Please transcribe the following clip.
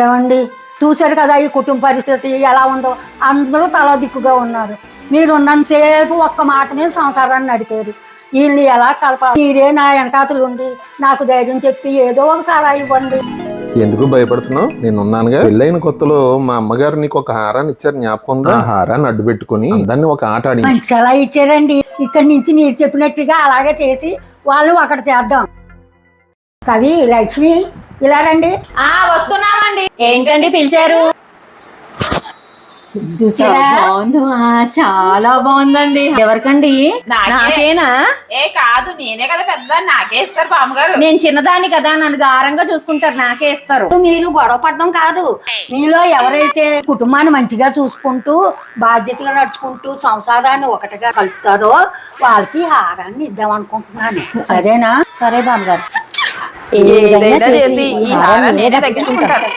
ఏమండి చూశారు కదా ఈ కుటుంబ పరిస్థితి ఎలా ఉందో, అందరూ తలా దిక్కుగా ఉన్నారు. మీరు ఉన్నంతసేపు ఒక్క మాట మీద సంసారాన్ని నడిపారు. వీళ్ళని ఎలా కలపాలి? మీరే నా వెనకాతలు ఉండి నాకు ధైర్యం చెప్పి ఏదో ఒక సలహా ఇవ్వండి. ఎందుకు భయపడుతున్నావు? నేను ఉన్నానుగా. పెళ్ళైన కొత్తలో మా అమ్మగారు నీకు ఒక హారాన్ని ఇచ్చారు, జ్ఞాపకం ఉందా? ఆ హారాన్ని అడ్డు పెట్టుకుని దాన్ని ఒక ఆట ఆడి మంచి సలహా ఇచ్చారండి. ఇక్కడి నుంచి మీరు చెప్పినట్టుగా అలాగే చేసి వాళ్ళు అక్కడ చేద్దాం. కవి, లక్ష్మి ఇలా రండి. వస్తున్నామండి. ఏంటండి పిలిచారు? చాలా బాగుందండి. ఎవరికండి? నాకేనా? కాదు, నేనే కదా పెద్ద, నాకే ఇస్తారు బామ్మగారు. నేను చిన్నదాన్ని కదా, నన్ను గారంగా చూసుకుంటారు, నాకే ఇస్తారు. మీరు గొడవ పడడం కాదు, మీలో ఎవరైతే కుటుంబాన్ని మంచిగా చూసుకుంటూ బాధ్యతగా నడుచుకుంటూ సంసారాన్ని ఒకటిగా కలుపుతారో వాళ్ళకి హారాన్ని ఇద్దాం అనుకుంటున్నాను. సరేనా? సరే బామ్మగారు, ఏదైనా చేసి ఈ హారాన్ని నేనే తగ్గించుకుంటాను.